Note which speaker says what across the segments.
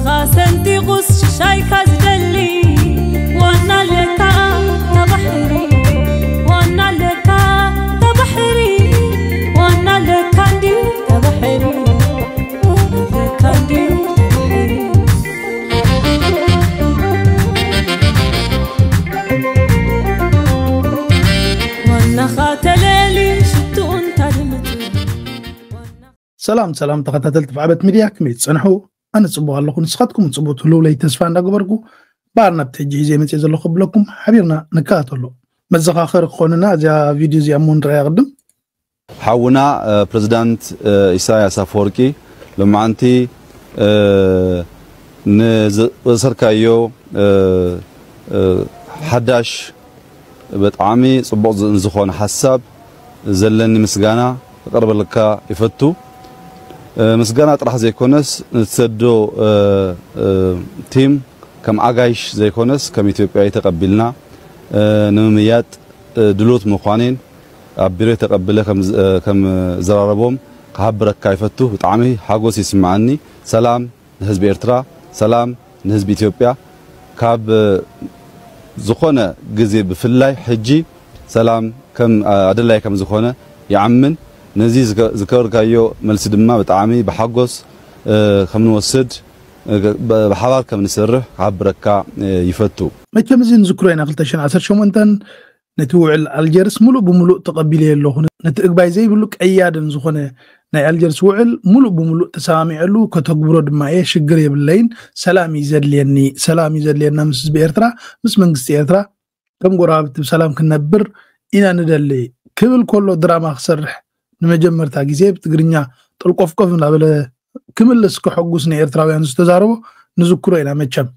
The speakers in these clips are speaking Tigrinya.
Speaker 1: خاسنتي غص شاي كازدلي وانا لك تبحري وانا لك تبحري وانا لك عندي تبحري لك عندي تبحري وانا خاتلالي شتو انت دمتو
Speaker 2: سلام تخاتلت في عبت ميديا كميت صنحو أنا صبوا الله كن سخطكم صبوا تلو لي تسفان دقبركو بارنا بتجي زي ما تيزلو قبلكم حبيبنا نكاتلو مزق آخر خوننا جا فيديو زي أمون رأي قدم
Speaker 3: حاونا بريزيدنت إساياس أفوركي لما أنتي نزركايو حداش بتعامي صبوا نزخون حساب زلني مسجانا قرب لك يفتو مسجانا طرح زي كونس نتسدو تيم كم عجايش زي كونس كم إثيوبيا تقبلنا نميات دلوت مقانين عبيرة تقبله كم زراربهم كهبرك كيفتو بتعامي حاجوس يسمعني سلام نهزب إرترا سلام نهزب إثيوبيا كاب زخونة جزء بفلاي حجي سلام كم عدلاي كم زخونة يعمن نزي ذكر كايو ملسي دما بتعامي بحقوس خم نوسد بحوار كم نسرح عبركا يفتو
Speaker 2: ما كمزين ذكرين أقلتشن عسر شو منتن نتوع الجرس ملو بملو تقبلي له نتقبل زي بقولك أياد نزخونه ناي الجرس وعل ملو بملو تسامع له كتقبرو دماء شجري بالليل سلام يزد لينا مس بإرترا مس منجس إرترا كم قرابة بسلام كنبر إنا ندلي كل كله دراما خسرح نمجمر تاجيزي بتقرنيا تلقف من قبل كمل لسك حقوسنا إرتراويان استزارو نذكره إلى متشم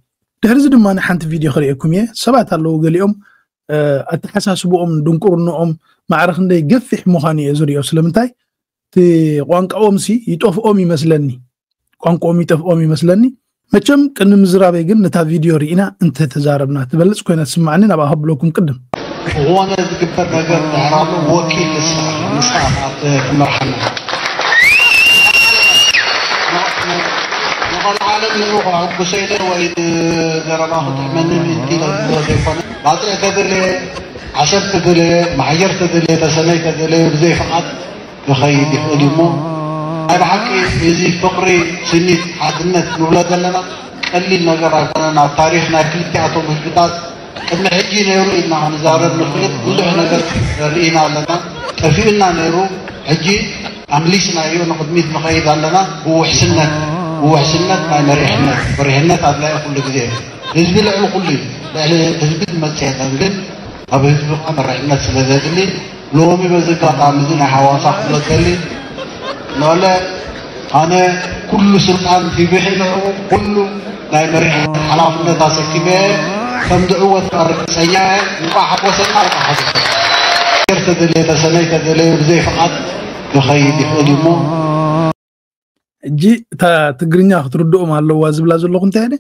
Speaker 2: تحرز دمان حنت فيديو خريكمية سبعة الله قال يوم أتحساسبهم دنكرنهم معرخ ندي جفح مخاني أزوري أسلمتاي تي قانك أومسي يتوف أومي مثلني قانك أومي تف أومي مثلني متشم كن مزرابي جن نتا فيديو رينا أنت تزاربنا تبلش كنا سمعني نبغى هبلكم قدم
Speaker 4: هو أنا ذكرت نجار عرب وكيل الساعات مرحلة نقول العالم يروح عقب سيدة وإذ جرناه من الدين الزيفان بعد كذا عشرة كذا معيرة كذا تسنة كذا بزي فقط بخير يخدمه أنا بحكي يزي فقري سنة حدنا نولد لنا اللي نجار عنا تاريخنا كل تعطوا مجبطات إحنا حجي نيرو إننا هنزارب نخلط وضع نجار رئينا لنا فينا نيرو حجي عمليسنا أيوة نقدميت مخيد لنا وحسننا ما مريحنا هتلاقي كل جديد حزب العلو كله حزب المسجد هنقول أبو حزب مريحنا سلذات اللي لومي بزكاة عاملين حواسا خلط اللي نقول أنا كل سلطان في بحنا كله لا مريحنا حلافنا تاسكيمه كم دعوة الرئيسية وقاحب وسنة وقاحب يرتدلي تسنة تدلي بزي فقط بخيد يخدمه
Speaker 2: جي تقرنيا خطردو مع الله وازب لازو لغن تاني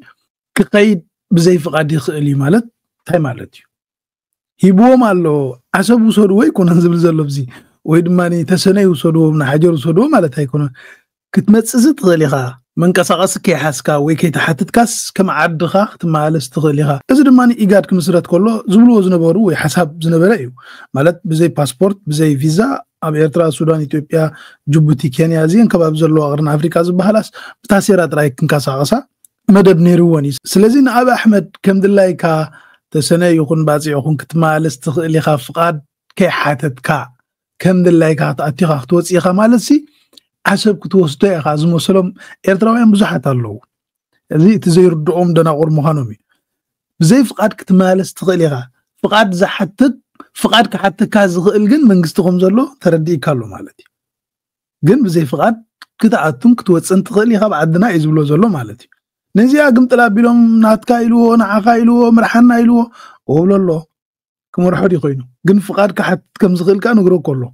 Speaker 2: كقيد بزي فقاد يخلي مالت تاي مالتيو هيبو مالو عصب وصدو ويكون هنزبل زلو بزي ويدماني تسنة وصدو من حجر وصدو مالت هيكون كتمتسزت غليخا من كساقس كي حاسكا ويكي تحتتكاس كم عدخا تمالس تغليخا إذا دماني إيقاد كمسرات كله زبلو زنبارو ويحساب زنباريو مالت بزي باسبورت بزي فيزا أب إرترا السودان إثيوبيا جيبوتي كينيا زين كباب زلو أغرنا أفريقيا زبهلاس بتاثيرات رايك كنكاساقسا مدب نيرواني سلازين أب أحمد كم دلاي كا تسنة يكون بازي يكون كتمالس تغليخا فقاد كي حاتتكا كم دلاي كا تأتيخا توصيخا مالسي حسب كتوسطي أخا زمو سلام إرتراويان بزحات اللو زي تزير الدعوم دناغور مخانومي بزي فقاد كتمالس تغليغا فقاد زحتت فقاد كحتى كازغل جن منجستهم زلو تردي كالو مالتي جن بزي فقاد كتعتم كتوصن تغليغا بعدنا يزبلو زلو مالتي نزي أقم تلابيلهم ناتكا إلوه نعاقا إلوه مرحنا إلوه وبلو الله كمرحو دي خوينو جن فقادك حت كم زغل كان نقرو كله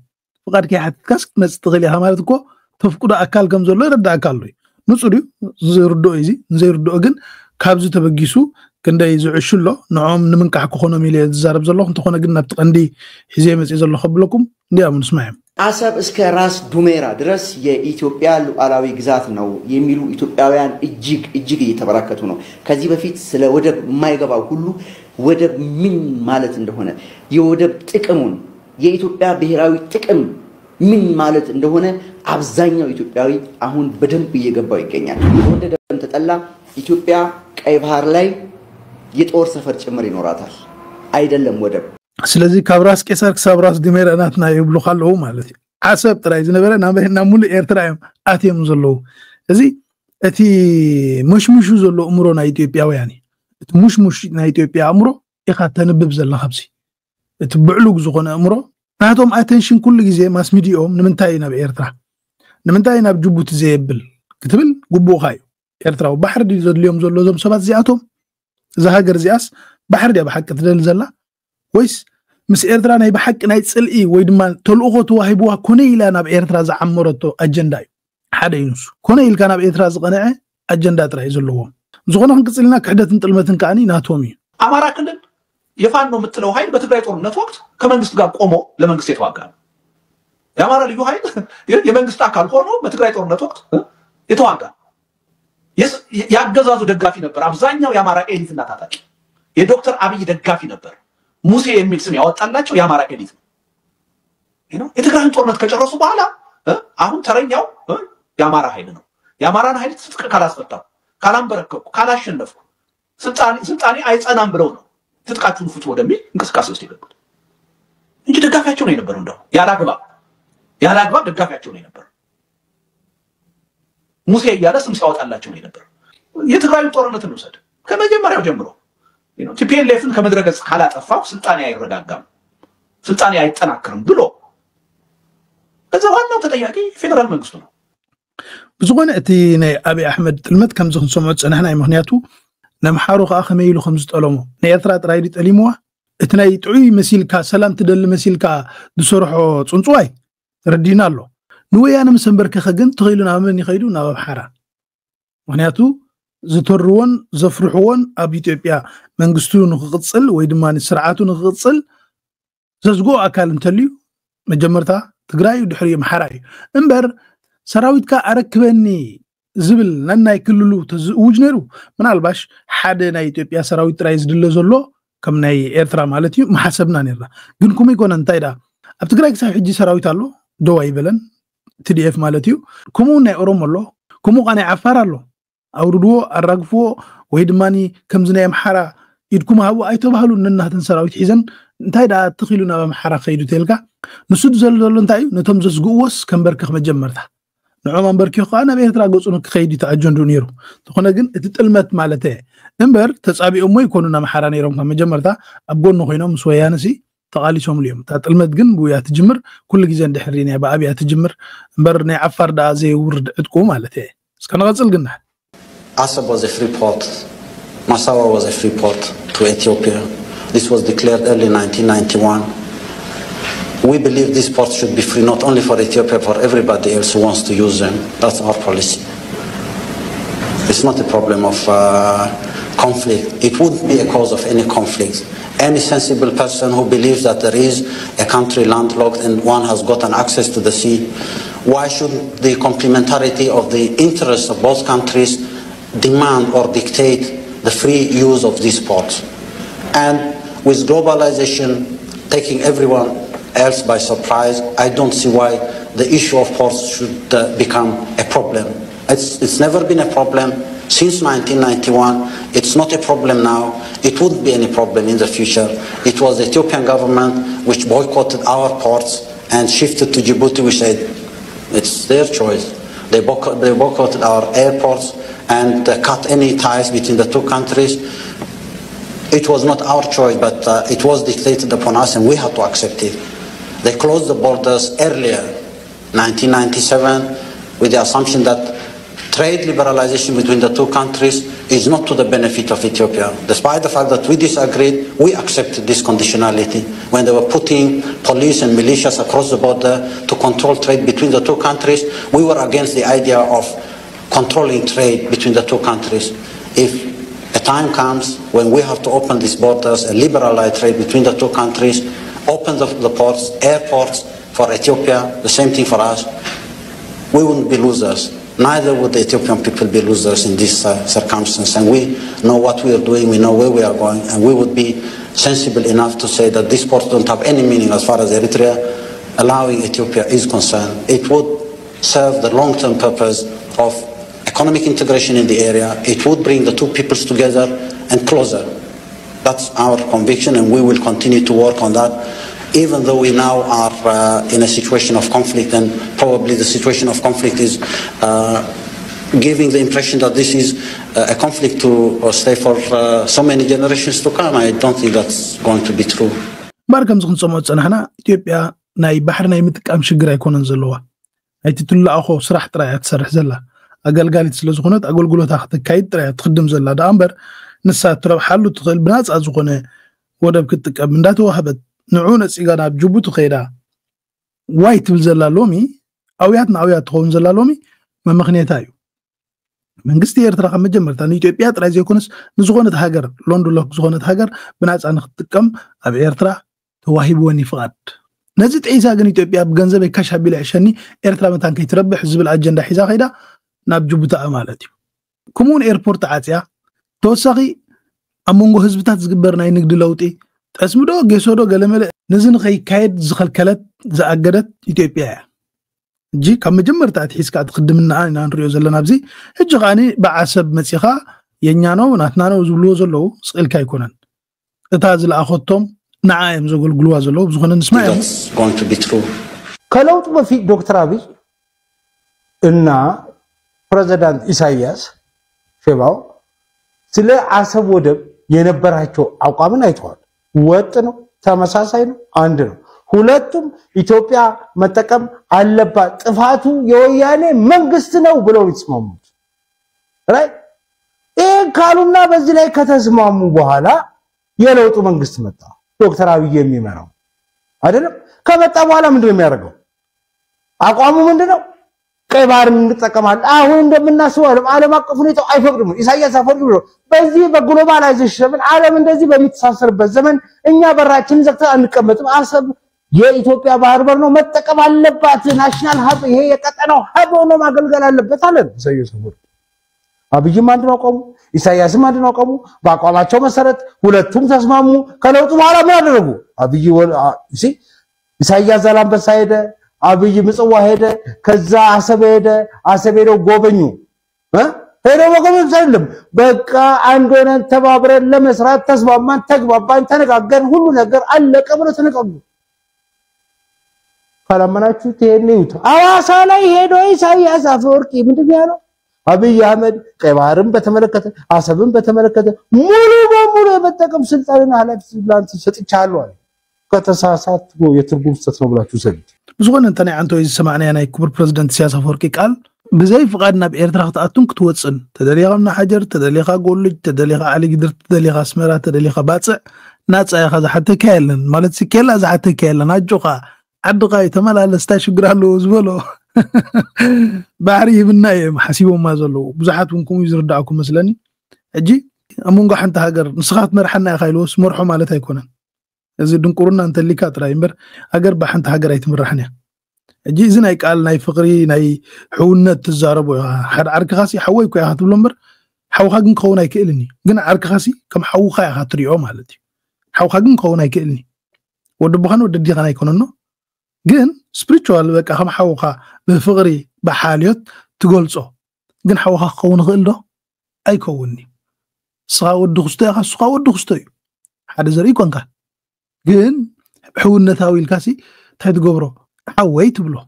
Speaker 2: فقادك حت كاس نستغل يا مالتكو تفقد أكل كم زلوا رد أكلوي نصري زيردو إيزي زيردو أجن كابز تبجيسو كندا يزعشوا له نعم نمنك حكو خونا ميلاد زارب زلوا أنت خونا قلنا بتقندي حزيمة إذا الله خبلكم دي أمن اسمعهم
Speaker 5: عصب اسك راس دوميرا درس የኢትዮጵያ ሉዓላዊ ግዛት ነው የሚሉ ኢትዮጵያውያን እጅግ እየተበራከቱ ነው ከዚህ በፊት ስለ ወደብ የማይገባው ሁሉ ወደብ ምን ማለት እንደሆነ የወደብ ጥቅሙን የኢትዮጵያ ብሔራዊ ጥቅም ምን ማለት እንደሆነ አብዛኛው ኢትዮጵያዊ አሁን በደንብ እየገባው ይገኛል ወደብ ተጠላ ኢትዮጵያ ቀይ ባህር ላይ የጦር ሰፈር ጭምር ይኖራታል አይደለም ወደብ
Speaker 2: ስለዚህ ካብራስ ቄሳር ከሳብራስ ድሜራናትና ይብሉ ካለው ማለት ዓሰብ ጥራይ ዝነበረ ናበህና ሙሉ ኤርትራም አትየም ዘለው እዚ እቲ ሙሽሙሹ ዘለው እምሮ ናይ ኢትዮጵያውያን እቲ ሙሽሙሽ ናይ ኢትዮጵያ እምሮ ይኻተንብብ ዘላ ኸብሲ እቲ ብዕሉግ ዝኾነ እምሮ ናቶም አቴንሽን ኩሉ ግዜ ማስ ሚዲያኦም ንምንታይ ናብ ኤርትራ ንምንታይ ናብ ጅቡቲ ዘይብል ክትብል ጉቡኻዩ ኤርትራው ባሕር ዲ ዘድልዮም ዘሎ ዞም ሰባት ዚኣቶም زهاجر زياس بحر دي بحق تدل زلا ويس مس إيرترا ناي بحق ناي تسلقي ويدمان تلقوه توهبوها كونيلا ناب إيرترا زعمرتو أجندا حدا ينسو كونيل كان ناب إيرترا زقنعه أجندا ترى يزلوهم زغنا نقصلنا كحدة انتلمتن كاني ناتومي
Speaker 6: أمارا كلن يفانو متلو هاي بتقرأي طورنت وقت كمان قصدقاب قومو لمن قصيت واقع يا أمارا ليو هاي يمن قصدقال قومو بتقرأي طورنت وقت يتواقع ያገዛዙ ደጋፊ ነበር አብዛኛው ያማራ ኤሊት እና ታጣቂ የዶክተር አብይ ደጋፊ ነበር ሙሴ የሚል ስም ያወጣላቸው ያማራ ኤሊት ነው የትግራይን ጦርነት ከጨረሱ በኋላ አሁን ተረኛው ያማራ ኃይል ነው ያማራን ኃይል ትጥቅ ካላስፈታው ካላንበረከኩ ካላሸነፍኩ ስልጣኔ አይጸናም ብለው ነው ትጥቃችሁን ፍቱ ወደሚል እንቅስቃሴ ውስጥ የገቡት እንጂ ደጋፊያቸው ነው የነበረው እንደው ያላግባብ ደጋፊያቸው ነው የነበረው ሙሴ ያለ ስም ሲያወጣላቸው ነው ነበር የትግራይ ጦርነት ነው ሰደ ከመጀመሪያው ጀምሮ ቲፒኤልኤፍን ከመድረገጽ ካላጠፋው ስልጣኔ አይረጋጋም ስልጣኔ አይጠናከርም ብሎ በዛው ተጠያቂ ፌደራል መንግስቱ ነው ብዙውን እቲ ናይ አብይ አህመድ ጥልመት ከም ዝኽንሰምዖ ጽናሕና ምክንያቱ ነምሓሩ ከመይሉ ከም ዝጠለሙ ናይ ኤርትራ ጥራይ ዲጠሊሙዋ እቲ ናይ ጥዑይ መሲልካ ሰላም ትደል መሲልካ ዝሰርሖ ጽንጽዋይ ረዲና ኣሎ نويا أنا مسنبرك خجن تغيلون عملني خيلون أبو بحرة ونياتو زتروون زفرحون أبي تبيا من قستون غتصل ويدمان السرعاتون غتصل ززقو أكل متليو مجمرتها تقراي ودحري محراي انبر سراويت كا أركبني زبل لنا يكللو تزوجنرو من الباش حدا ناي تبيا سراويت رايز دلزولو كم ناي إيرترا مالتيو ما حسبنا نيرلا جنكم يكون انتايدا أبتقراي كسا حجي سراويت الله دواي بلن TDF مالتيو كمو ناي أوروم الله كمو قاني عفار الله أوردو الرقفو ويدماني كم زناي محارا يدكم هوا أي تبهلو ننها تنسراويت حيزن انتاي دا تخيلونا بمحارا خيدو تيلكا نسود زلدو انتايو نتمزز قوس كم بركخ مجمرتها نعوما بركيخ أنا بيهترا قوصونك خيدي تأجون دونيرو تخونا قن اتتلمت مالتي انبر تسابي أمو يكونونا محارا نيروم كم مجمرتها أبقون نخوينو مسويانسي تقالي شوم اليوم تتلمت جن بويا تجمر كل جزء دحرين يا بابي تجمر برني عفر دا زي ورد تقوم على تي كان غزل قلنا
Speaker 7: Assab was a free port Massawa was a free port to Ethiopia this was declared early 1991 we believe this port should be free not only for Ethiopia for everybody else who wants to use them that's our policy it's not a problem of conflict it wouldn't be a cause of any conflict any sensible person who believes that there is a country landlocked and one has gotten access to the sea, why should the complementarity of the interests of both countries demand or dictate the free use of these ports? And with globalization taking everyone else by surprise, I don't see why the issue of ports should become a problem. It's never been a problem since 1991. It's not a problem now. It wouldn't be any problem in the future. It was the Ethiopian government which boycotted our ports and shifted to Djibouti. We said it's their choice. They boycotted our airports and cut any ties between the two countries. It was not our choice, but it was dictated upon us and we had to accept it. They closed the borders earlier, 1997, with the assumption that trade liberalization between the two countries is not to the benefit of Ethiopia. Despite the fact that we disagreed, we accepted this conditionality. When they were putting police and militias across the border to control trade between the two countries, we were against the idea of controlling trade between the two countries. If a time comes when we have to open these borders and liberalize trade between the two countries, open the ports, airports for Ethiopia, the same thing for us, we wouldn't be losers. Neither would the Ethiopian people be losers in this circumstance. And we know what we are doing, we know where we are going, and we would be sensible enough to say that these ports don't have any meaning as far as Eritrea allowing Ethiopia is concerned. It would serve the long-term purpose of economic integration in the area. It would bring the two peoples together and closer. That's our conviction, and we will continue to work on that, even though we now are in a situation of conflict, and probably the situation of conflict is giving the impression that this is a conflict to stay for so many generations to come. I don't think that's going to be true.
Speaker 6: ባርከም ዝኽንጾሞ ፀናሕና ኢትዮጵያ ናይ ባሕሪ ናይ ምጥቃም ሽግር ኣይኮነን ዘለዋ ኣይቲ ትላኣኾ ስራሕ ጥራይ ትሰርሕ ዘላ ኣገልጋሊት ስለ ዝኾነት ኣገልግሎታ ክትካይድ ጥራይ ትخدም ዘላ ዳ እምበር ንሳ ትረብሓሉ ትኽእል ብናፃ ዝኾነ ወደብ ክትጥቀም እንዳተዋህበት ንዑ ነፂጋ ናብ ጅቡቲ ኸይዳ ዋይ ትብል ዘላ ሎሚ ኣውያት ንኣውያት ትኸውን ዘላ ሎሚ መምኽንያታ እዩ መንግስቲ ኤርትራ ከም መጀመርታ ንኢትዮጵያ ጥራይ ዘይኮነስ ንዝኾነት ሃገር ሎንዶን ሎክ ዝኾነት ሃገር ብናፃ ንኽትጥቀም ኣብ ኤርትራ ተዋሂብወን ይፍቃድ ነዚ ጥዒሳ ግን ኢትዮጵያ ብገንዘብ ካሽ ኣቢላ ዕሸኒ ኤርትራ መታን ከይትረብሕ ዝብል ኣጀንዳ ሒዛ ኸይዳ ናብ ጅቡቲ ማለት እዩ ከምኡውን ኤርፖርት ዓፅያ ተወሳኺ ኣብ መንጎ ህዝብታት ዝግበር ናይ ንግዲ ለውጢ ጠስምዶ ጌሶዶ ገለመለ ነዚ ንኸይካየድ ዝኸልከለት ዝኣገደት ኢትዮጵያ እያ እጂ ካብ መጀመርታ ትሒዝካ ትኽድምና ኢና ንሪኦ ዘለና ኣብዚ ሕጂ ኸዓኒ ብዓሰብ መፂኻ የኛ ነው ናትና ነው ዝብልዎ ዘለዉ ስቕልካ ኣይኮነን እታ ዝለኣኸቶም ንዓ እዮም ዘገልግልዋ ዘለዉ ብዝኾነ ንስማ እዮም
Speaker 8: ከለውጡ በፊት ዶክተር አብይ እና ፕሬዝዳንት ኢሳያስ ሸባው ስለ አሰብ ወደብ የነበራቸው አቋምን አይተዋል ወጥ ነው ተመሳሳይ ነው አንድ ነው ሁለቱም ኢትዮጵያ መጠቀም አለባት ጥፋቱ የወያኔ መንግስት ነው ብለው ይስማሙት ራይት ካሉና በዚህ ላይ ከተስማሙ በኋላ የለውጡ መንግስት መጣ ዶክተር አብይ የሚመራው አይደለም ከመጣ በኋላ ምንድነው የሚያደርገው አቋሙ ምንድነው ቀይ ባህርን እንጠቀማል አሁን እንደምናስበው ዓለም አቀፍ ሁኔታው አይፈቅድም ኢሳያስ አፈቅዱ በዚህ በግሎባላይዜሽን ዓለም እንደዚህ በሚተሳሰርበት ዘመን እኛ በራችን ዘግተን አንቀመጥም አሰብ የኢትዮጵያ ባህር በር ነው መጠቀም አለባት ናሽናል ሀብ ይሄ የቀጠናው ሀብ ነው ማገልገል አለበት አለ ኢሳያስ አብይም አንድ ነው ቆሙ ኢሳያስም አንድ ነው ቆሙ በአቋማቸው መሰረት ሁለቱም ተስማሙ ከለውጡ በኋላ ምን አደረጉ አብይ ኢሳያስ ዛላምበሳ ሄደ አብይ ምጽዋ ሄደ ከዛ አሰብ ሄደ ጎበኙ ሄዶ ወገን ሰለም በቃ አንድ ሆነን ተባብረን ለመስራት ተስማማን ተግባባን ተነጋገርን ሁሉ ነገር አለቀ ብሎ ተነጋገሩ ካላመናችሁ ተሄነዩት አዋሳ ላይ ሄዶ ኢሳያስ አፈወርቂ ምንድነው ያለው አብይ አህመድ ቀይ ባህርን በተመለከተ አሰብን በተመለከተ ሙሉ በሙሉ የመጠቀም ስልጣንና ኃላፊነት ሰጥቻለሁ ከተሳሳት የትርጉም ስህተት ነው ብላችሁ ሰምት ብዙውን እንተና አንተ ወይ ሰማዕና ናይ ክቡር ፕሬዝዳንት ኢሳያስ አፈወርቂ ቃል بزي فقدنا بإرتراح تأتون كتوصل تدليها من حجر تدليها قولج تدليها علي قدر تدليها سمرة تدليها باتع ناتس أي خذ حتى كيلن مالت سكيلا ز حتى كيلن أجوقا عدقا يتمال على استاشو قرالو وزبولو بعري بالنايم حسيبهم ما زلوا بزحات منكم يزردعكم مثلا أجي أمونقا حنت هاجر نسخات مرحنا يا خيلوس مرحو مالتها يكونن إذا دنقرنا أنت اللي كاترا يمبر هاجر بحنت هاجر يتمرحنا اجي زناي قال ناي فقري ناي حونت تزاربو حد عرك خاصي حويكو يا هاتو لمبر حوخا كن كوناي كيلني كن عرك خاصي كم حوخا يا هاتريو مالتي حوخا كن كوناي كيلني ودبخان وددي خنا يكوننو كن سبيريتوال بقى كم حوخا بفقري بحاليات تقولصو كن حوخا كون خيل دو اي كوني صا ودخستي خاصا ودخستي حد زري كون كان كن حونتاوي الكاسي تاي تغبرو حويت بلو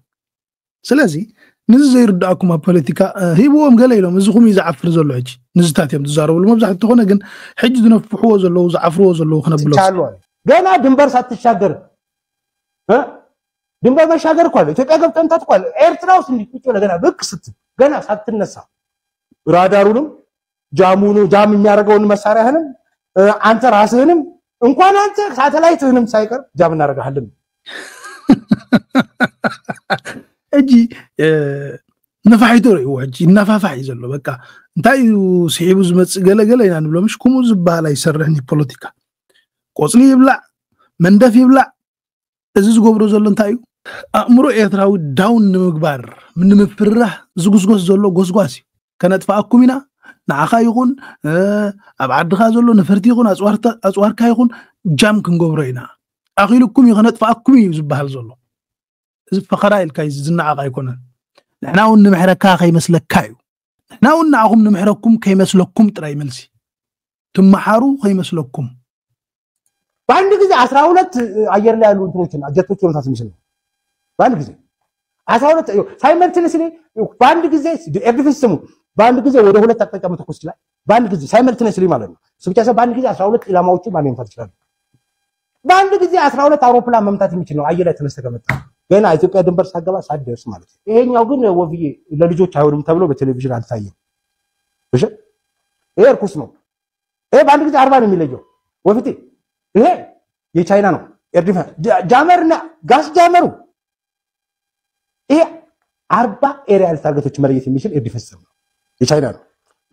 Speaker 8: سلازي نزي يردعكم بوليتيكا هيبوهم قال لهم زخوم يزعفر زلو حجي نزتاتهم تزاروا المبزح تخونا كن حج دنفحوا زلو زعفروا زلو خنا بلو ገና ድንበር ሳትሻገር ድንበር መሻገር እኮ አለ ኢትዮጵያ ገብተን ታጥቋል ኤርትራ ውስጥ እንዲቁጭ ለገና ብቅ ስትል ገና ሳትነሳ ራዳሩንም ጃም የሚያደርገውን መሳሪያህንም አንተ ራስህንም እንኳን አንተ ሳተላይትህንም ሳይቀር ጃም እናደርጋለን
Speaker 6: እጂ ነፋሒቶ ወጂ ነፋፋይ ዘሎ በቃ እንታይ ሲሒቡ ዝመጽ ገለገለ ኢና ንብሎ ምሽ ኩሙ ዝባሃል አይሰርሕኒ ፖለቲካ ቆጽሊ ይብላዕ መንደፍ ይብላዕ እዚ ዝገብሮ ዘሎ እንታይ እዩ ኣእምሮ ኤርትራዊ ዳውን ንምግባር ምን ምፍራህ ዝጉስጎስ ዘሎ ጎስጓስ ከነጥፋአኩም ኢና ንዓኻ ይኹን ኣብ ዓድኻ ዘሎ ነፈርቲ ይኹን ኣጽዋርካ ይኹን ጃም ክንገብሮ ኢና ኣኺልኩም ይኸነጥፋአኩም እዩ ዝባሃል ዘሎ እዚ ፈኸራ ኢልካ ዝናዓቕ ኣይኮነን ንሕና እውን ንምሕረካ ከይመስለካ እዩ ንሕና እውን ንዓኹም ንምሕረኩም ከይመስለኩም ጥራይ መልሲ ትመሓሩ ከይመስለኩም
Speaker 8: በአንድ ጊዜ 12 አየር ላይ ያሉ እንትኖችን ጀቶች ወንታስ ሚሽን በአንድ ጊዜ 12 ሳይመልትነስሊ በአንድ ጊዜ ኤርዲፊስሙ በአንድ ጊዜ ወደ ሁለት አቅጣጫ መተኮስ ይችላል በአንድ ጊዜ ሳይመልትነስሊ ማለት ነው ስብቻ በአንድ ጊዜ 12 ኢላማዎችን ማን መምታት ይችላል በአንድ ጊዜ 12 አውሮፕላን መምታት የሚችል ነው አየር ላይ ተነስተከመጣ ገና ኢትዮጵያ ድንበር ሳገባ ሳደርስ ማለት ነው ይሄኛው ግን ወብዬ ለልጆች አይሆንም ተብሎ በቴሌቪዥን አልታየም እሺ ይሄ እርኩስ ነው ይሄ በአንድ ጊዜ 40 ነው የሚለየው ወፍቴ ይሄ የቻይና ነው ኤርዲፋ ጃመርና ጋስ ጃመሩ ይሄ 40 ኤሪያል ታርጌቶች መለየት የሚችል ኤርዲፌንስ ነው የቻይና ነው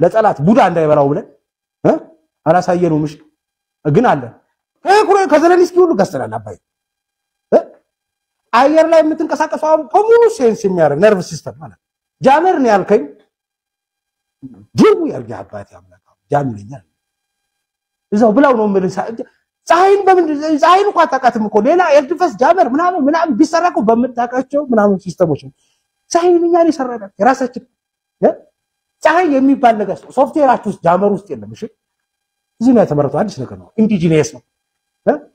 Speaker 8: ለጠላት ቡዳ እንዳይበላው ብለን አላሳየነውም እሺ ግን አለ ኩሬ ከዘለንስኪ ሁሉ ገስተናል አባይ አየር ላይ የምትንቀሳቀሰው በሙሉ ሴንስ የሚያደርግ ነርቭ ሲስተም ማለት ጃመር ነው ያልከኝ ዲው ያርጋ አባቴ አምላክ ጃምልኛል እዛው ብላው ነው ምልሳ ፀሐይን በምን ፀሐይን እንኳን አጣቃትም እኮ ሌላ ኤርዲፌንስ ጃመር ምናምን ቢሰራቁ በመጣቃቸው ምናምን ሲስተሞች ፀሐይንኛ ነው ይሰራል የራሳችን ፀሐይ የሚባል ነገር ሶፍትዌራችሁ ውስጥ ጃመር ውስጥ የለም እሺ እዚህ ነው የተመረጠው አዲስ ነገር ነው ኢንዲጂነስ ነው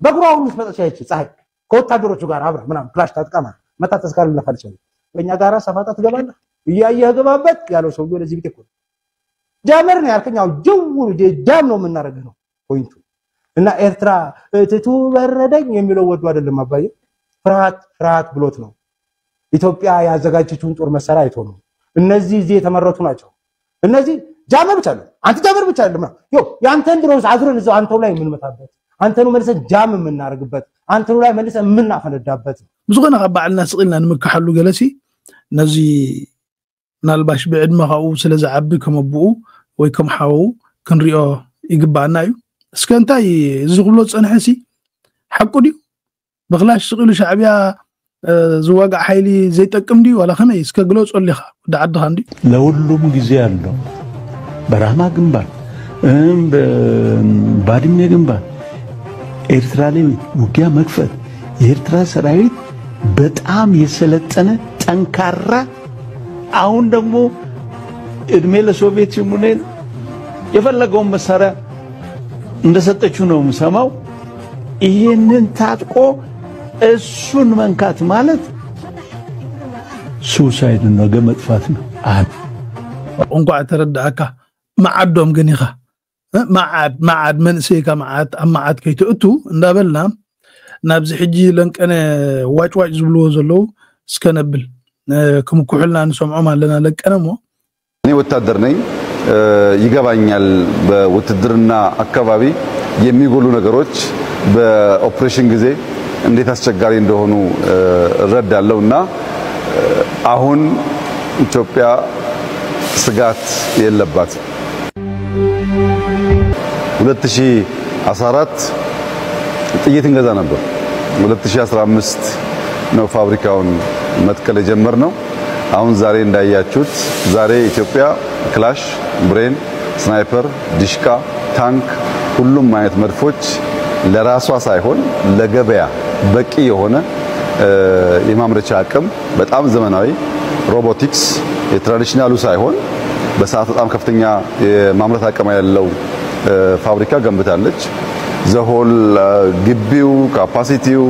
Speaker 8: በግራው ውስጥ መጣች ያቺ ፀሐይ ከወታደሮቹ ጋር አብራ ምናምን ክላሽ ታጥቀማ መታጠስ ካለ ለፋል ይችላል በእኛ ጋራ ሰፋታ ትገባለ እያየህ ገባበት ያለው ሰው ለዚህ ቢት እኮ ጃመር ነው ያልከኛው ጅው ጃም ነው የምናረገው ነው ፖይንቱ እና ኤርትራ እትቱ በረደኝ የሚለው ወዱ አይደለም አባዬ ፍርሃት ብሎት ነው ኢትዮጵያ ያዘጋጀችውን ጦር መሳሪያ አይቶ ነው እነዚህ እዚህ የተመረቱ ናቸው እነዚህ ጃመር ብቻ ነው አንተ ጃመር ብቻ አይደለም ዮ ያንተን ድሮስ አዝረን እዛው አንተው ላይ የምንመታበት አንተኑ መልሰን ጃም የምናርግበት አንተኑ ላይ መልሰን የምናፈነዳበት
Speaker 6: ብዙና ቀባልና ስቂልና ንምካሐሉ ገለሲ ነዚ ናልባሽ ብዕድመኻው ስለዛዓቢ ከመብኡ ወይ ከምሓው ክንሪኦ ይግባና እዩ እስከንታይ ዝግብሎ ፀንሐሲ ሓቁ ዲዩ በክላሽ ስቂሉ ሻዕብያ ዝዋጋዕ ኃይሊ ዘይጠቅም ዲዩ ወላ ከመይ እስከ ግሎጽ ሊኻ ዳዓድኻ እንዲ
Speaker 9: ለሁሉም ጊዜ አለው በራማ ግንባር ባድሜ ግንባር ኤርትራ ላይ ውጊያ መክፈት የኤርትራ ሰራዊት በጣም የሰለጠነ ጠንካራ አሁን ደግሞ እድሜ ለሶቪየት ዩኒየን የፈለገውን መሳሪያ እንደሰጠችው ነው የምሰማው ይሄንን ታጥቆ እሱን መንካት ማለት ሱሳይድ ነው ገመጥፋት ነው
Speaker 6: እንኳን ተረዳካ ማዓዶም ግን ይኻ ማዓድ መንሰይካ ማዓድ ከይትእቱ እንዳበልና ናብዚ ሕጂ ለንቀነ ዋጭዋጭ ዝብልዎ ዘለው እስከነብል ከምኩሕልና ንሰምዖም አለና ለንቀነሞ
Speaker 3: እኔ ወታደር ነኝ ይገባኛል በውትድርና አካባቢ የሚጎሉ ነገሮች በኦፕሬሽን ጊዜ እንዴት አስቸጋሪ እንደሆኑ እረዳለሁና አሁን ኢትዮጵያ ስጋት የለባት 2014 ጥይት እንገዛ ነበር 2015 ነው ፋብሪካውን መትከል የጀመርነው አሁን ዛሬ እንዳያችሁት ዛሬ ኢትዮጵያ ክላሽ ብሬን ስናይፐር ዲሽካ ታንክ ሁሉም አይነት መድፎች ለራሷ ሳይሆን ለገበያ በቂ የሆነ የማምረቻ አቅም በጣም ዘመናዊ ሮቦቲክስ የትራዲሽናሉ ሳይሆን በሰዓት በጣም ከፍተኛ የማምረት አቅም ያለው ፋብሪካ ገንብታለች ዘሆል ግቢው ካፓሲቲው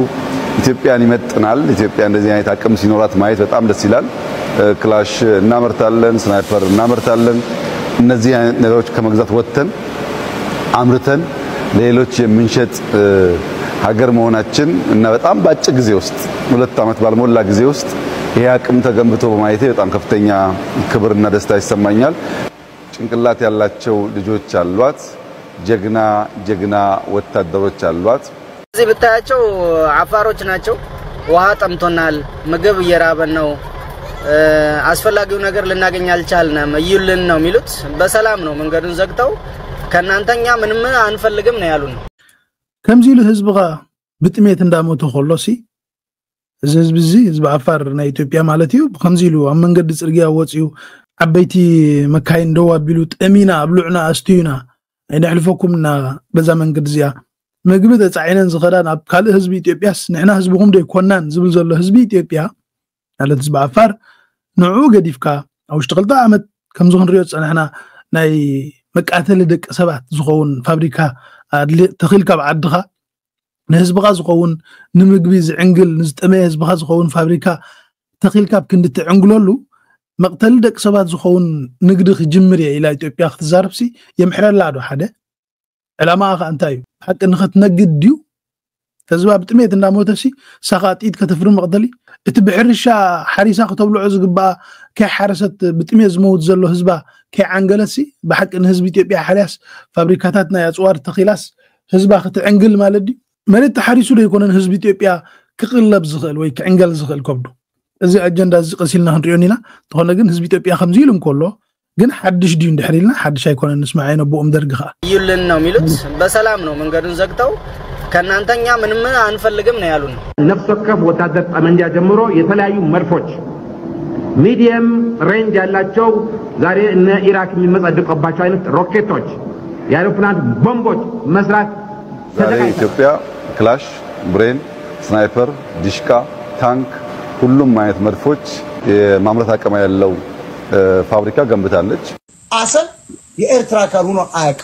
Speaker 3: ኢትዮጵያን ይመጥናል ኢትዮጵያ እንደዚህ አይነት አቅም ሲኖራት ማየት በጣም ደስ ይላል ክላሽ እናመርታለን ስናይፐር እናመርታለን እነዚህ አይነት ነገሮች ከመግዛት ወጥተን አምርተን ሌሎች የምንሸጥ ሀገር መሆናችን እና በጣም ባጭ ጊዜ ውስጥ 2 አመት ባልሞላ ጊዜ ውስጥ ይሄ አቅም ተገንብቶ በማየቴ በጣም ከፍተኛ ክብርና ደስታ ይሰማኛል ጭንቅላት ያላቸው ልጆች አሏት ጀግና ጀግና ወታደሮች አሏት
Speaker 10: እዚህ ብታያቸው አፋሮች ናቸው ውሃ ጠምቶናል ምግብ እየራበን ነው አስፈላጊው ነገር ልናገኝ አልቻልንም እዩልን ነው የሚሉት በሰላም ነው መንገዱን ዘግተው ከናንተኛ ምንም አንፈልግም ነው ያሉን
Speaker 6: ከምዚሉ ህዝብጋ ብጥሜት እንዳሞቱ ኸሎሲ ህዝብ አፋር ና ኢትዮጵያ ማለትዩ ከምዚሉ ኣብ መንገዲ ጽርግያ ወጽዩ ዓበይቲ መካይን ደው አቢሉ ጠሚና ኣብሉዕና አስቲዩና አይነሕልፈኩምና በዛ መንገዲ እዚያ ምግቢ ተጻዒነን ዝኸዳን ኣብ ካልእ ህዝቢ ኢትዮጵያስ ንሕና ህዝብኩም ደይ ኮናን ዝብል ዘሎ ህዝቢ ኢትዮጵያ ማለት ህዝብ አፋር ንዑ ገዲፍካ ኣብ ውሽጢ 2 ዓመት ከም ዝኽንሪኦ ጸናሕና ናይ መቃተል ደቂ ሰባት ዝኸውን ፋብሪካ ተኺልካ ብዓድኻ ንህዝብኻ ዝኸውን ንምግቢ ዝዕንግል ንዝጠመየ ህዝብኻ ዝኸውን ፋብሪካ ተኺልካ ብክንዲ ትዕንግለሉ መቅተል ደቂ ሰባት ዝኸውን ንግዲ ክጅምር ኢላ ኢትዮጵያ ክትዛርብሲ የምሕረላ ዶ ሓደ ዕላማኻ እንታይ ሓቂ ንኽትነግድ ድዩ ህዝባ ብጥሜት እንዳሞተሲ ሰኻጢት ከተፍሪ መቅተሊ እቲ ብሕርሻ ሓሪሳ ከተብልዖ ዝግባእ ከይ ሓረሰት ብጥሜት ዝመውት ዘሎ ህዝባ ከይ ዓንገለሲ ብሓቂ ንህዝቢ ኢትዮጵያ ሓልያስ ፋብሪካታት ናይ ኣጽዋር ተኺላስ ህዝባ ክትዕንግል ማለት ድዩ መሬት ተሓሪሱ ዶ ይኮነን ህዝቢ ኢትዮጵያ ክቅለብ ዝኽእል ወይ ክዕንገል ዝኽእል ከብዱ እዚ አጀንዳ ዝቀሲልና ክንሪዮኒና ተኾነ ግን ህዝቢ ኢትዮጵያ ከምዚ ኢሉ እንከሎ ግን ሓድሽ ድዩ እንድሕሪልና ሓድሽ አይኮነን ንስማዓይነ ቦኦም ደርግኻ
Speaker 10: እዩልን ነው የሚሉት በሰላም ነው መንገዱን ዘግተው ከናንተኛ ምንም አንፈልግም ነው ያሉን
Speaker 11: ነፍስ ወከፍ ወታደር ጠመንጃ ጀምሮ የተለያዩ መድፎች ሚዲየም ሬንጅ ያላቸው ዛሬ እነ ኢራቅ የሚመጻደቁባቸው አይነት ሮኬቶች የአውሮፕላን ቦምቦች መስራት
Speaker 3: ዛሬ ኢትዮጵያ ክላሽ ብሬን ስናይፐር ዲሽቃ ታንክ ሁሉም አይነት መድፎች የማምረት አቅም ያለው ፋብሪካ ገንብታለች
Speaker 12: አሰብ የኤርትራ አካል ሆኖ አያቅ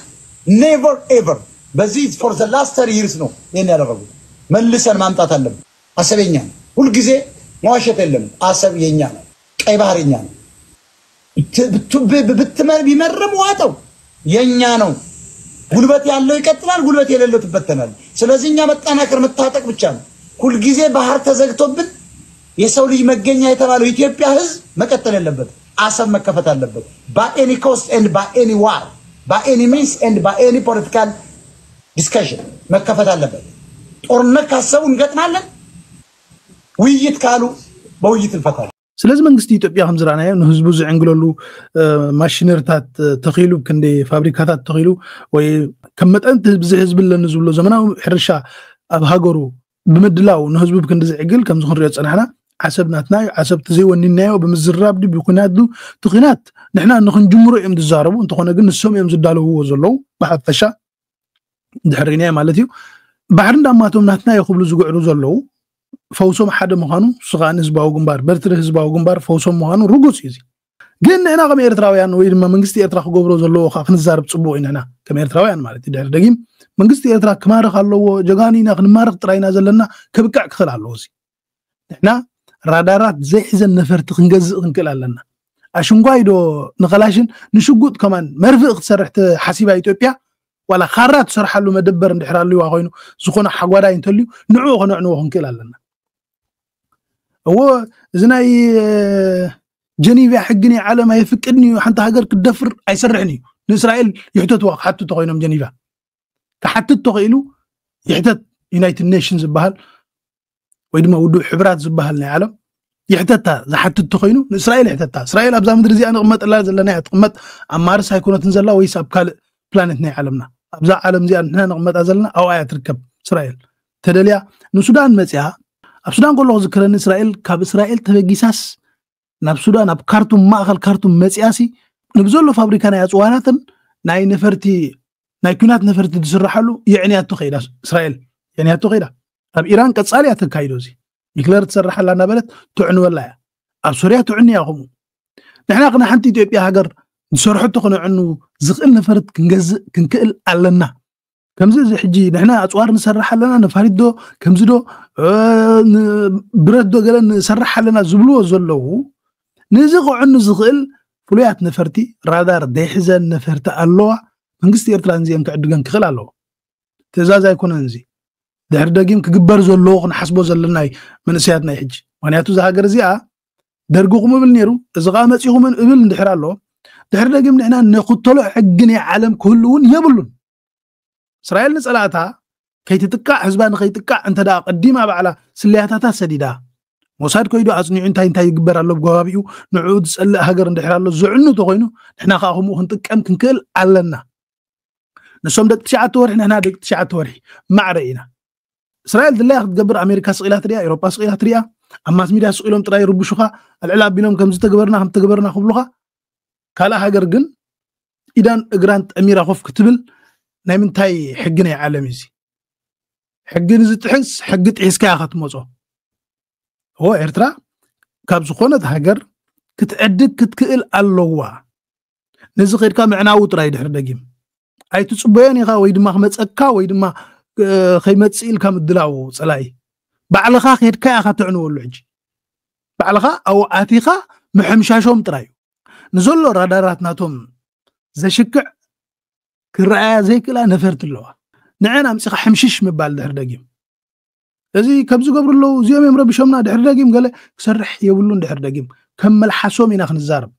Speaker 12: ኔቨር ኤቨር በዚህ ፎር ዘ ላስት 30 years ነው የኔ ያደረጉት መልሰን ማምጣት አለብን አሰብኛ ሁሉ ጊዜ መዋሸት የለም አሰብ የኛ ነው ቀይ ባህርኛ ነው ብትመር ቢመረም ዋጣው የኛ ነው ጉልበት ያለው ይቀጥላል ጉልበት የሌለው ተበተናል ስለዚህኛ መጣናከር መታጠቅ ብቻ ነው ሁሉ ጊዜ ባህር ተዘግቶብን የሰው ልጅ መገኛ የተባለው ኢትዮጵያ ህዝብ መቀጠል ያለበት አሰብ መከፈት አለበት by any cost and by any war by any means and by any political discussion መከፈት አለበት ጦርነት ካሰቡ እንገጥማለን ውይይት ካሉ በውይይት እንፈታለን
Speaker 6: ስለዚህ መንግስት ኢትዮጵያ ከምዝራና ነው ህዝቡ ዝዕንግለሉ ማሽነሪታት ተኺሉ ክንዴ ፋብሪካታት ተኺሉ ወይ ከመጠንት ህዝብ ለነ ዝብሎ ዘመናዊ ሕርሻ ኣብ ሃገሩ ብምድላው ንህዝቡ ክንዴ ዝዕግል ከም ዝኽንሪኦ ጸናሕና عسبناتنا عسبت زي ونينايو بمزراب دي بيكونات دو تخينات نحنا نخنجمرو يم دزاربو انت خونا ግን ንሶም يم ዝዳለው هو ዘለው በሐፈሻ ድሕሪና ማለትዩ ባህር እንዳማቶም ናትና ይخبሉ ዝጉዕሩ ዘለው ፈውሶም ሓደ መኻኑ ስጋን ህዝባው ግንባር በርትሪ ህዝባው ግንባር ፈውሶም መኻኑ ሩጉስ ይዚ ግን እና ከም ኤርትራውያን ወይ ድማ መንግስቲ ኤርትራ ክገብሮ ዘለው ክንዛርብ ጽቡቅ ኢና ከም ኤርትራውያን ማለት ይደር ደጊም መንግስቲ ኤርትራ ክማርኽ ኣለዎ ጀጋኒና ክንማርኽ ጥራይና ዘለና ከብቃዕ ክኽል ኣለዎ እዚ ንሕና رادارات زي حزن نفرت خنجزء خنكلالنا أشنقايدو نخلاشن نشقوط كمان مرفق تسرحت حسيبة إثيوبيا ولا خارات سرح له مدبر اندحرار لي واخوينو زخونا حقودا ينتليو نعو خنكلالنا هو زناي جنيفا حقني على ما يفكرني حتى هاجر كدفر ايسرحني اسرائيل يحتت واق حتى تقينهم جنيفا كحتى تقيلو يحتت يونايتد نيشنز بحال ويدما ودو حبرات زبهلنا عالم يحتتا زحت تخينو اسرائيل يحتتا اسرائيل ابزا مدري زي انا قمت لا زلنا تقمت امارس هيكون تنزلا ويس ابكال بلانيتنا عالمنا ابزا عالم زي احنا نقمت ازلنا او ايا تركب اسرائيل تدليا نسودان مصيا اب سودان كله ذكرن اسرائيل كاب اسرائيل تبغيساس ناب سودان اب كارتوم ماخل كارتوم مصياسي نبزولو فابريكا ناي اصواناتن ناي نفرتي ناي كونات نفرتي تسرحلو يعني اتخيدا اسرائيل يعني اتخيدا اب ايران قصاليا تكايدوزي يكلر تسرح لنا بلد تعني ولا اب سوريا تعني ياهم نحنا قنا حنتي اثيوبيا هاجر نسرحو تقنو عنو زقل نفرت كنكل علنا كمزي حجي نحنا اصوار نسرح لنا نفاريدو كمزدو بردو قالن نسرح لنا زبلو زلو نزقو عنو زقل فلويات نفرتي رادار ديحزن نفرت الله منغست ايرتران زي انكعدغن كخل الله تزازا يكون انزي دحر دقيم كجبر زلو نحسبو زلناي من سيادنا يحج وانياتو ذا هاجر زيا درغو قوم بل نيرو ازغا مصيهم ابل ندحر الله ድሕር ደጊም ንሕና ንኽተሎ ሕግን ዓለም ክህልውን የብሉን እስራኤል ንጸላእታ ከይትጥቃዕ ህዝባ ንኸይጥቃዕ እንተ ደኣ ቀዲማ ባዕላ ስልያታታት ሰዲዳ ሞሳድ ኮይዱ ኣጽኒዑ እንታይ ይግበር ኣሎ ብጓባቢኡ ንዕኡ ዝጸልእ ሃገር እንድሕር ኣሎ ዝዕኑ ተኮይኑ ንሕና ከዓ ከምኡ ክንጥቀም ክንክእል ኣለና ንሶም ደቂ 9 ወርሒ ንሕና ደቂ 9 ወርሒ ማዕረ ኢና እስራኤል ድላይ ክትገብር ኣሜሪካ ስቂላ ትሪያ ኤውሮጳ ስቂላ ትሪያ ኣብ ማስ ሚድያ ስቂሎም ጥራይ ርብሹኻ ኣልዕላ ኣቢሎም ከም ዝተገበርና ክብሉኻ ካልእ ሃገር ግን ኢዳን እግራን ጠሚራ ኮፍ ክትብል ናይ ምንታይ ሕጊ ናይ ዓለም እዚ ሕጊ ንዝጥሕስ ሕጊ ጥሒስካ ኢኻ ትመጾ ኤርትራ ካብ ዝኾነት ሃገር ክትዕድግ ክትክእል ኣለዋ ነዚ ኸይድካ ምዕናው ጥራይ ድሕር ደጊም ኣይትጽበዮን ኢኻ ወይ ድማ ክመጸካ ወይ ድማ ከይመጽእ ኢልካ ምድላው ጸላይ ባዕልኻ ኸይድካ ኢኻ ትዕንወሉ ሕጂ ባዕልኻ ኣው ኣቲኻ ምሕምሻሾም ጥራይ ንዘሎ ራዳራት ናቶም ዘሽክዕ ክረኣያ ዘይክእላ ነፈርቲ ኣለዋ ንዕና ኣምፂኻ ሕምሽሽ ምባል ድሕር ደጊም እዚ ከም ዝገብሩ ኣለዉ እዚኦም እዮም ረቢሾምና ድሕር ደጊም ገለ ክሰርሕ የብሉን ድሕር ደጊም ከም መልሓሶም ኢና ክንዛረብ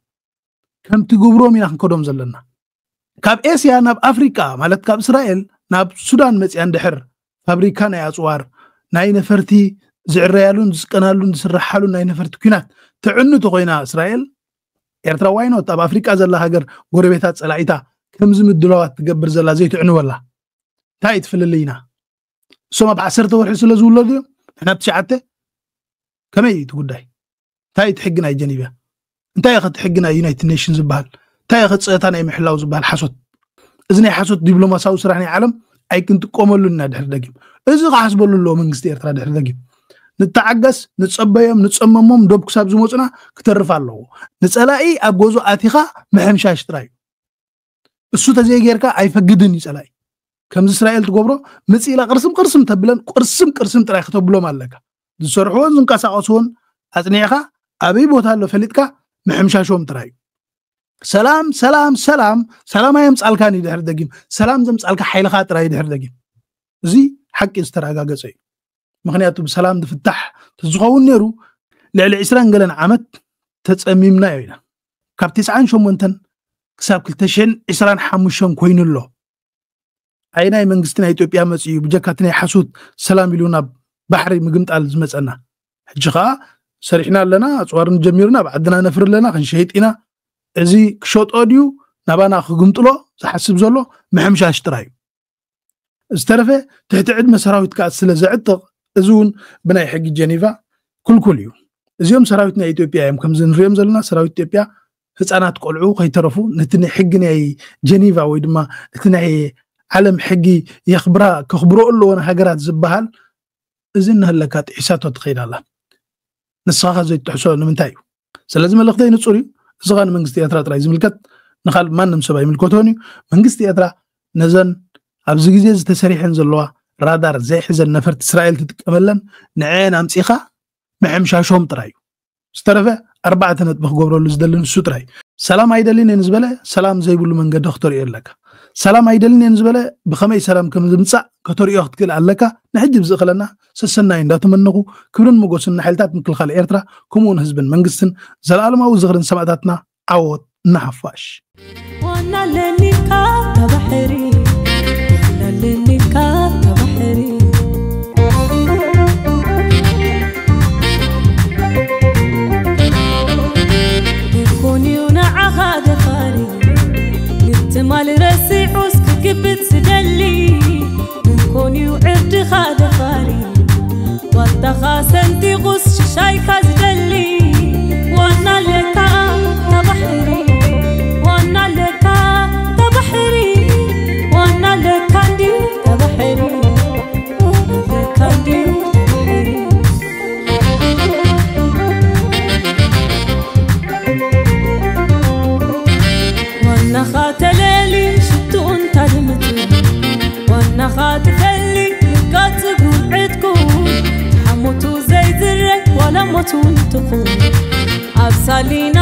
Speaker 6: ከም ትግብሮም ኢና ክንከዶም ዘለና ካብ ኤስያ ናብ ኣፍሪካ ማለት ካብ እስራኤል ናብ ሱዳን መፅያን ድሕር ፋብሪካ ናይ ኣጽዋር ናይ ነፈርቲ ዝዕረያሉን ዝስቀናሉን ዝስራሓሉን ናይ ነፈርቲ ኩናት ትዕኑ ተኮይና እስራኤል ኤርትራ ዋይኖት ኣብ ኣፍሪካ ዘላ ሃገር ጎረቤታት ጸላኢታ ከምዚ ምድላዋት ትገብር ዘላ ዘይትዕንወላ እንታይ ትፍልልይና እሶም ኣብ 10 ወርሒ ስለ ዝውለዱ እዮም ንሕና ብ9 ከመይ እቲ ጉዳይ እንታይ ትሕጊ ናይ ጀኒቫ እንታይ ክትሕጊ ናይ ዩናይትድ ኔሽንስ ዝበሃል እንታይ ክፅእታ ናይ ምሕላው ዝበሃል ሓሶት እዚ ናይ ሓሶት ዲፕሎማሲያዊ ስራሕ ናይ ዓለም ኣይክንጥቀመሉና ድሕር ደጊም እዚ ክሓስበሉ ኣለዎ መንግስቲ ኤርትራ ድሕር ደጊም ንተዓገስ ንጸበዮም ንጸመሞም ዶብ ክሳብ ዝመፁና ክተርፍ ኣለዎ ንጸላኢ ኣብ ጎዞ ኣቲኻ ምሕምሻሽ ጥራይ እሱ ተዘይ ጌርካ ኣይፈግድን ይጸላኢ ከምዚ እስራኤል ትገብሮ ምጽኢላ ቅርስም ተብለን ቅርስም ጥራይ ከተብሎም ኣለካ ዝሰርሕዎን ዝንቀሳቐስዎን ኣጽኒዕኻ ኣበይ ቦታ ኣሎ ፈሊጥካ ምሕምሻሾም ጥራይ ሰላም ኣየምጻልካኒ ድሕር ደጊም ሰላም ዘምጻልካ ሓይልኻ ጥራይ ድሕር ደጊም እዚ ሓቂ ዝተረጋገጸ እዩ ምክንያቱ ብሰላም ዝፍታሕ ተዝኸውን ነይሩ ልዕሊ 20 ገለን ዓመት ተጸሚምና ኢና ካብ 98 ክሳብ 2025 ኮይኑ ኣሎ ኣይናይ መንግስቲ ናይ ኢትዮጵያ መጽዩ ብጀካት ናይ ሓሶት ሰላም ኢሉና ባሕሪ ምግምጣል ዝመጸና ሕጂ ኸኣ ሰሪሕና ኣለና ኣጽዋርን ጀሚርና ብዓድና ነፍር ኣለና ክንሸይጥና እዚ ክሸጦ ድዩ ናባና ክግምጥሎ ዝሓስብ ዘሎ ምሕምሻሽ ጥራይ ዝተረፈ ትሕቲ ዕድመ ሰራዊት ከዓ ስለ ዘዕጥቕ እዚ እውን ብናይ ሕጊ ጀኒቫ ኩልኩል እዩ እዚኦም ሰራዊት ናይ ኢትዮጵያ እዮም ከም ዝንሪኦም ዘለና ሰራዊት ኢትዮጵያ ህፃናት ቆልዑ ከይተረፉ ነቲ ናይ ሕጊ ናይ ጀኒቫ ወይ ድማ እቲ ናይ ዓለም ሕጊ ከኽብሮ ኣለዎን ሃገራት ዝበሃል እዚ ንህለካ ጥሒሳቶ ትኸይድ ኣላ ንስኻ ዘይትሕሶ ንምንታይ እዩ ስለዚ መልእኽተይ ንጹር እዩ እዚ ኸ ንመንግስቲ ኤርትራ ጥራይ ዝምልከት ንኻልእ ማንም ሰብ ኣይምልከቶን እዩ መንግስቲ ኤርትራ ነዘን ኣብዚ ግዜ ዝተሰሪሐን ዘለዋ ራዳር ዘይሕዘን ነፈርቲ እስራኤል ትጥቀመለን ንዕን ኣምፂኻ ምሕምሻሾም ጥራይ እዩ ዝተረፈ 4 ነጥቢ ክገብረሉ ዝደሊ ንሱ ጥራይ ሰላም ኣይደልን እየን ዝበለ ሰላም ዘይብሉ መንገዲ ክተርእዮ ኣለካ ሰላም ኣይደልን እየን ዝበለ ብኸመይ ሰላም ከም ዝምጻእ ከተርእዮ ክትክእል ኣለካ ንሕጂ ብዝእኽለና ሰሰናይ እንዳተመነኹ ክብርን ሞገስን ንሓይልታት ምክልኻል ኤርትራ ከምኡውን ህዝብን መንግስትን ዘለኣለማዊ ዝኽርን ሰማዕታትና ዓወት እናሓፋሽ
Speaker 1: ዋና ለኒካ ተባሕሪ ለኒካ ተባሕሪ ኮኒው ንዓኻ ደፋሪ ንትማል ረሲዑስ ክግብት ስደሊ ኮኒው ዕርድኻ ደፋሪ ዋታኻ ሰንቲቑስ ሽሻይካ ዝደሊ ዋና ለካ ተባሕሪ ዋና ለካ ተባሕሪ ዋና ለካ እንዲሁ ተባሕሪ ለካ እንዲሁ ተባሕሪ ዋናኻ ተለሊ ሽቱን ታድምቱ ዋናኻ ትፈሊ ልቃት ጉዕድኩን ሓሞቱ ዘይዝረግ ዋላ ሞቱን ትኹን ኣብ ሳሊና